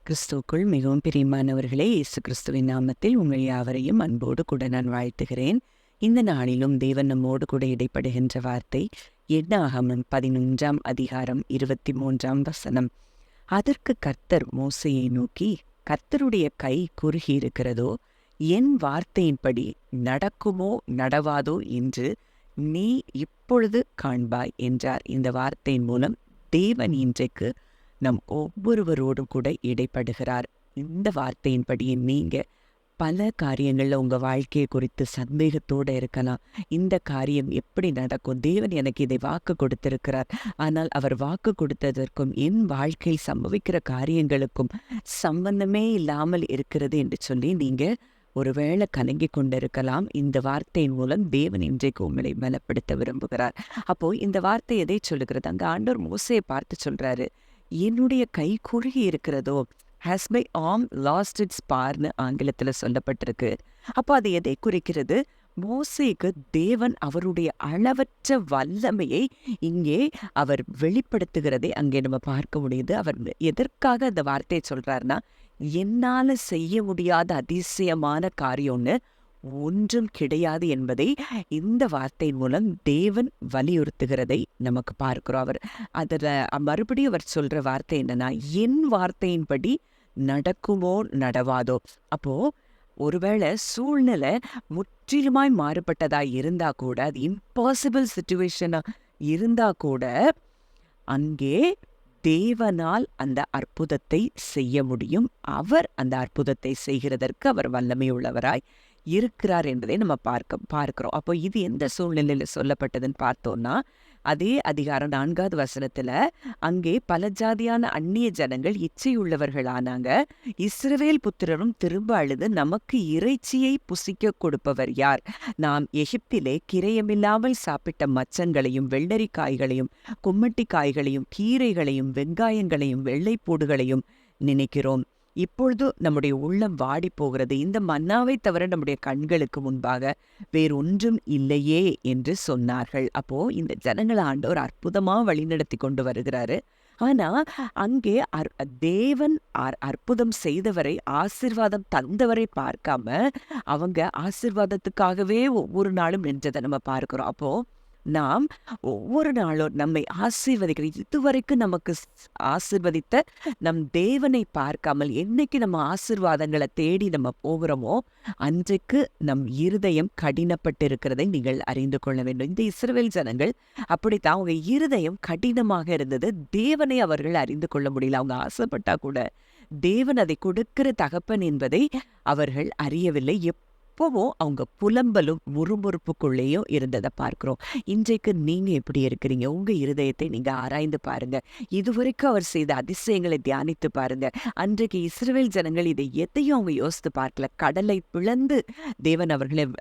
கிறிஸ்துவுக்குள் மிகவும் பிரியமானவர்களே, இயேசு கிறிஸ்துவின் நாமத்தில் உங்கள் யாவரையும் அன்போடு கூட நான் வாழ்த்துகிறேன். இந்த நாளிலும் தேவன் நம்மோடு கூட இடைப்படுகின்ற வார்த்தை என்னாகமம் 11ஆம் அதிகாரம் 23ஆம் வசனம். அதற்கு கர்த்தர் மோசேயை நோக்கி, கர்த்தருடைய கை குறுகியிருக்கிறதோ, என் வார்த்தையின்படி நடக்குமோ நடவாதோ என்று நீ இப்பொழுது காண்பாய் என்றார். இந்த வார்த்தையின் மூலம் தேவன் இன்றைக்கு நம் ஒவ்வொருவரோடும் கூட இடைப்படுகிறார். இந்த வார்த்தையின்படியே நீங்க பல காரியங்கள்ல உங்க வாழ்க்கையை குறித்து சந்தேகத்தோடு இருக்கலாம். இந்த காரியம் எப்படி நடக்கும்? தேவன் எனக்கு இதை வாக்கு கொடுத்திருக்கிறார், ஆனால் அவர் வாக்கு கொடுத்ததற்கும் என் வாழ்க்கையில் சம்பவிக்கிற காரியங்களுக்கும் சம்பந்தமே இல்லாமல் இருக்கிறது என்று சொல்லி நீங்க ஒருவேளை கலங்கி கொண்டிருக்கலாம். இந்த வார்த்தையின் மூலம் தேவன் இன்றைக்கு உங்களை பலப்படுத்த விரும்புகிறார். அப்போ இந்த வார்த்தை எதை சொல்லுகிறது? அங்க ஆண்டவர் மோசேயை பார்த்து சொல்றாரு, என்னுடைய கை குறுகி இருக்கிறதோ, has my arm lost its powerன்னு ஆங்கிலத்தில் சொல்லப்பட்டிருக்கு. அப்போ அது எதை குறிக்கிறது? மோசேக்கு தேவன் அவருடைய அளவற்ற வல்லமையை இங்கே அவர் வெளிப்படுத்துகிறதை அங்கே நம்ம பார்க்க முடியுது. அவர் எதற்காக அந்த வார்த்தையை சொல்றாருன்னா, என்னால செய்ய முடியாத அதிசயமான காரியம்னு ஒன்றும் கிடையாது என்பதை இந்த வார்த்தையின் மூலம் தேவன் வலியுறுத்துகிறதை நமக்கு பார்க்கிறோம். அவர் அதில் மறுபடியும் அவர் சொல்ற வார்த்தை என்னன்னா, என் வார்த்தையின்படி நடக்குமோ நடவாதோ. அப்போ ஒருவேளை சூழ்நிலை முற்றிலுமாய் மாறுபட்டதா இருந்தா கூட, அது இம்பாசிபிள் சிச்சுவேஷனா இருந்தா கூட, அங்கே தேவனால் அந்த அற்புதத்தை செய்ய முடியும். அவர் அந்த அற்புதத்தை செய்கிறதற்கு அவர் வல்லமை உள்ளவராய் இருக்கிறார் என்பதை நம்ம பார்க்கிறோம். அப்போ இது எந்த சூழ்நிலையில சொல்லப்பட்டதுன்னு பார்த்தோம்னா, அதே அதிகாரம் 4வது வசனத்துல அங்கே பல ஜாதியான அந்நிய ஜனங்கள் இச்சையுள்ளவர்கள் ஆனாங்க. இஸ்ரவேல் புத்திரரும் திரும்ப அழுது, நமக்கு இறைச்சியை புசிக்க கொடுப்பவர் யார்? நாம் எகிப்திலே கிரயமில்லாமல் சாப்பிட்ட மச்சங்களையும் வெள்ளரிக்காய்களையும் கும்மட்டி காய்களையும் கீரைகளையும் வெங்காயங்களையும் வெள்ளைப்பூடுகளையும் நினைக்கிறோம். இப்பொழுது நம்முடைய உள்ளம் வாடி போகிறது. இந்த மன்னாவை தவிர நம்முடைய கண்களுக்கு முன்பாக வேறொன்றும் இல்லையே என்று சொன்னார்கள். அப்போ இந்த ஜனங்களை ஆண்டவர் அற்புதமா வழிநடத்தி கொண்டு வருகிறாரு. ஆனா அங்கே தேவன் அற்புதம் செய்தவரை, ஆசீர்வாதம் தந்தவரை பார்க்காம அவங்க ஆசீர்வாதத்துக்காகவே ஒவ்வொரு நாளும் நின்றதை நம்ம பார்க்கிறோம். அப்போ நாம் ஒவ்வொரு நாளும் நம்மை ஆசீர்வதிக்கிற, இதுவரைக்கும் நமக்கு ஆசீர்வதித்த நம் தேவனை பார்க்காமல் என்னைக்கு நம்ம ஆசீர்வாதங்களை தேடி நம்ம போகிறோமோ, அன்றைக்கு நம் இருதயம் கடினப்பட்டு இருக்கிறதை நீங்கள் அறிந்து கொள்ள வேண்டும். இந்த இஸ்ரவேல் ஜனங்கள் அப்படித்தான், அவங்க இருதயம் கடினமாக இருந்தது. தேவனை அவர்கள் அறிந்து கொள்ள முடியல. அவங்க ஆசைப்பட்டா கூட தேவன் அதை கொடுக்கிற தகப்பன் என்பதை அவர்கள் அறியவில்லை. எப்பவும் அவங்க புலம்பலும் முறுமுறுப்புக்குள்ளேயும் இருந்ததை பார்க்கிறோம். இன்றைக்கு நீங்க எப்படி இருக்கிறீங்க? உங்க இருதயத்தை நீங்க ஆராய்ந்து பாருங்க. இதுவரைக்கும் அவர் செய்த அதிசயங்களை தியானித்து பாருங்க. அன்றைக்கு இஸ்ரவேல் ஜனங்கள் இதை எதையும் அவங்க யோசித்து பார்க்கல. கடலை பிளந்து தேவன்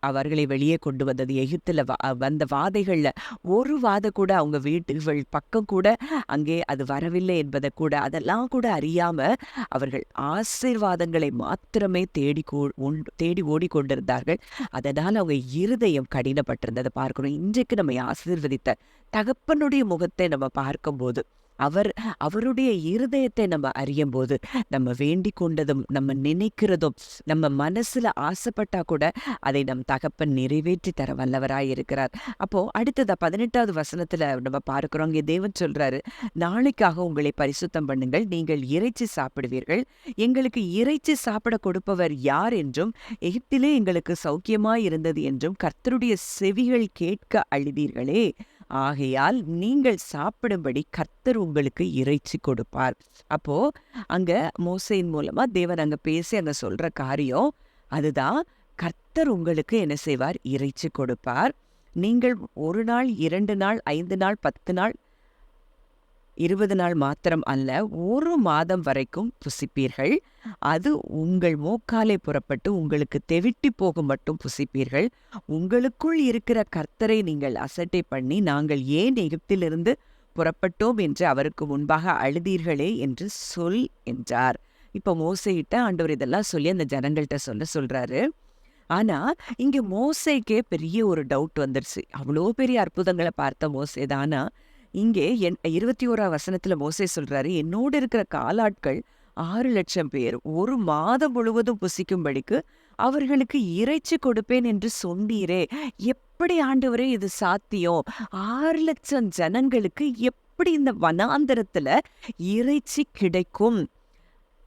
அவர்களை வெளியே கொண்டு வந்தது. எகிப்துல வந்த வாதைகள்ல ஒரு வாதை கூட அவங்க வீட்டுகள் பக்கம் கூட அங்கே அது வரவில்லை என்பதை கூட, அதெல்லாம் கூட அறியாம அவர்கள் ஆசீர்வாதங்களை மாத்திரமே தேடி ஓடிக்கொண்டிருந்தார்கள். அதனால் அவங்க இருதயம் கடினப்பட்டிருந்ததை பார்க்கணும். இன்றைக்கு நம்மை ஆசீர்வதித்த தகப்பனுடைய முகத்தை நம்ம பார்க்கும்போது, அவருடைய இருதயத்தை நம்ம அறியும் போது, நம்ம வேண்டிக் கொண்டதும் நம்ம நினைக்கிறதும் நம்ம மனசுல ஆசைப்பட்டா கூட அதை நம் தகப்பன் நிறைவேற்றி தர வல்லவராய் இருக்கிறார். அப்போ அடுத்ததா 18வது வசனத்துல நம்ம பார்க்கிறோம். இங்கே தேவன் சொல்றாரு, நாளைக்காக உங்களை பரிசுத்தம் பண்ணுங்கள், நீங்கள் இறைச்சி சாப்பிடுவீர்கள். எங்களுக்கு இறைச்சி சாப்பிட கொடுப்பவர் யார் என்றும், எகிப்திலே எங்களுக்கு சௌக்கியமாய் இருந்தது என்றும் கர்த்தருடைய செவிகள் கேட்க அழுதீர்களே. ஆகையால் நீங்கள் சாப்பிடும்படி கர்த்தர் உங்களுக்கு இறைச்சி கொடுப்பார். அப்போ அங்க மோசேயின் மூலமா தேவன் அங்க பேசி அங்க சொல்ற காரியம் அதுதான், கர்த்தர் உங்களுக்கு என்ன செய்வார்? இறைச்சி கொடுப்பார். நீங்கள் 1 நாள் 2 நாள் 5 நாள் 10 நாள் 20 நாள் மாத்திரம் அல்ல, 1 மாதம் வரைக்கும் புசிப்பீர்கள். அது உங்கள் மூக்காலே புறப்பட்டு உங்களுக்கு தெவிட்டி போகும் மட்டும் புசிப்பீர்கள். உங்களுக்குள் இருக்கிற கர்த்தரை நீங்கள் அசட்டை பண்ணி, நாங்கள் ஏன் எகிப்திலிருந்து புறப்பட்டோம் என்று அவருக்கு முன்பாக அழுதீர்களே என்று சொல் என்றார். இப்ப மோசேயிட்ட ஆண்டவர் இதெல்லாம் சொல்லி அந்த ஜனங்கள்கிட்ட சொல்றாரு. ஆனா இங்க மோசேக்கே பெரிய ஒரு டவுட் வந்துருச்சு. அவ்வளோ பெரிய அற்புதங்களை பார்த்த மோசேதானா, இங்கே 21ஆம் வசனத்துல மோசே சொல்றாரு, என்னோடு இருக்கிற காலாட்கள் 6,00,000 பேர் ஒரு மாதம் முழுவதும் புசிக்கும்படிக்கு அவர்களுக்கு இறைச்சி கொடுப்பேன் என்று சொன்னீரே, எப்படி ஆண்டவரே இது சாத்தியம்? 6,00,000 ஜனங்களுக்கு எப்படி இந்த வனாந்தரத்துல இறைச்சி கிடைக்கும்?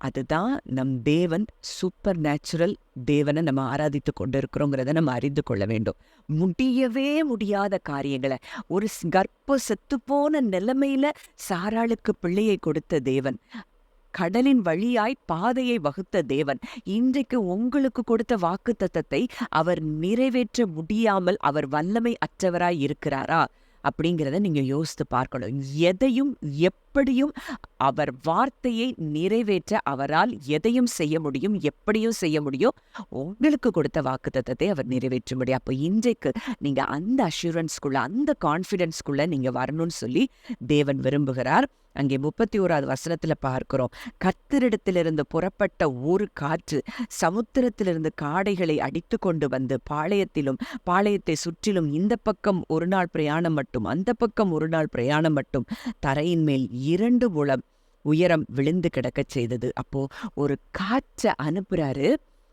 அதுதான் நம் தேவன் சூப்பர் நேச்சுரல் தேவனை நம்ம ஆராதித்து கொண்டிருக்கிறோங்கிறத நம்ம அறிந்து கொள்ள வேண்டும். முடியவே முடியாத காரியங்களை ஒரு கர்ப்பம் செத்துப்போன நிலைமையில சாராளுக்கு பிள்ளையை கொடுத்த தேவன், கடலின் வழியாய் பாதையை வகுத்த தேவன், இன்றைக்கு உங்களுக்கு கொடுத்த வாக்குத்தத்தத்தை அவர் நிறைவேற்ற முடியாமல் அவர் வல்லமை அற்றவராய் இருக்கிறாரா அப்படிங்கிறத நீங்க யோசித்து பார்க்கணும். எதையும் எப்படியும் அவர் வார்த்தையை நிறைவேற்ற அவரால் எதையும் செய்ய முடியும், எப்படியும் செய்ய முடியும். உங்களுக்கு கொடுத்த வாக்குத்தத்தத்தை அவர் நிறைவேற்ற முடியும். அப்போ இன்றைக்கு நீங்க அந்த அஷூரன்ஸ்குள்ள, அந்த கான்ஃபிடென்ஸ்குள்ள நீங்க வரணும்னு சொல்லி தேவன் விரும்புகிறார். அங்கே 31வது வசனத்துல பார்க்கிறோம், கர்த்தரிடத்திலிருந்து புறப்பட்ட ஒரு காற்று சமுத்திரத்திலிருந்து காடைகளை அடித்து கொண்டு வந்து பாளையத்தை சுற்றிலும் இந்த பக்கம் ஒரு நாள் பிரயாணம் மட்டும், அந்த பக்கம் ஒரு நாள் பிரயாணம் மட்டும் தரையின் மேல் 2 முழம் உயரம் விழுந்து கிடக்கச் செய்தது. அப்போ ஒரு காற்றை அனுப்புறாரு,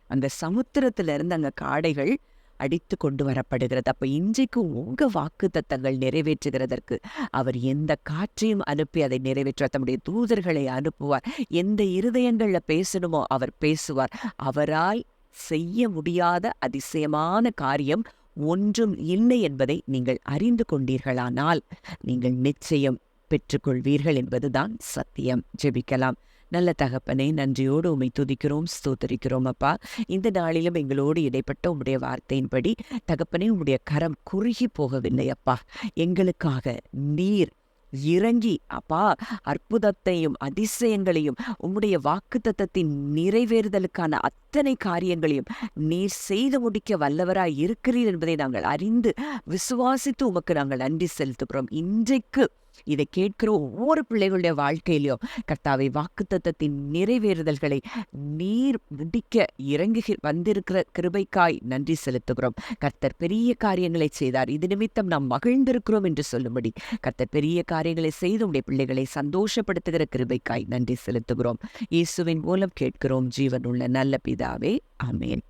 அந்த சமுத்திரத்துல இருந்து அங்க காடைகள் அடித்து கொண்டு வரப்படுகிறது. அப்ப இன்றைக்கு உங்க வாக்குத்தத்தங்கள் நிறைவேற்றுகிறதற்கு அவர் எந்த காற்றையும் அனுப்பி அதை நிறைவேற்ற தம்முடைய தூதர்களை அனுப்புவார். எந்த இருதயங்கள்ல பேசணுமோ அவர் பேசுவார். அவரால் செய்ய முடியாத அதிசயமான காரியம் ஒன்றும் இல்லை என்பதை நீங்கள் அறிந்து கொண்டீர்களானால் நீங்கள் நிச்சயம் பெற்றுக்கொள்வீர்கள் என்பதுதான் சத்தியம். ஜெபிக்கலாம். நல்ல தகப்பனே, நன்றியோடு உம்மை துதிக்கிறோம், ஸ்தோத்தரிக்கிறோம் அப்பா. இந்த நாளிலும் எங்களோடு இடைப்பட்ட உம்முடைய வார்த்தையின்படி தகப்பனே, உம்முடைய கரம் குறுகி போகவில்லை அப்பா. எங்களுக்காக நீர் இறங்கி அப்பா அற்புதத்தையும் அதிசயங்களையும் உம்முடைய வாக்குத்தத்தத்தின் நிறைவேறுதலுக்கான அத்தனை காரியங்களையும் நீர் செய்து முடிக்க வல்லவராய் இருக்கிறீர் என்பதை நாங்கள் அறிந்து விசுவாசித்து உமக்கு நாங்கள் நன்றி செலுத்துகிறோம். இன்றைக்கு இதை கேட்கிற ஒவ்வொரு பிள்ளைகளுடைய வாழ்க்கையிலும் கர்த்தாவை வாக்குத்தத்தத்தின் நிறைவேறுதல்களை நீர் முடிக்க இறங்கி வந்திருக்கிற கிருபைக்காய் நன்றி செலுத்துகிறோம். கர்த்தர் பெரிய காரியங்களை செய்தார், இது நிமித்தம் நாம் மகிழ்ந்திருக்கிறோம் என்று சொல்லும்படி கர்த்தர் பெரிய காரியங்களை செய்து உடைய பிள்ளைகளை சந்தோஷப்படுத்துகிற கிருபைக்காய் நன்றி செலுத்துகிறோம். இயேசுவின் மூலம் கேட்கிறோம் ஜீவனுள்ள நல்ல பிதாவே, ஆமென்.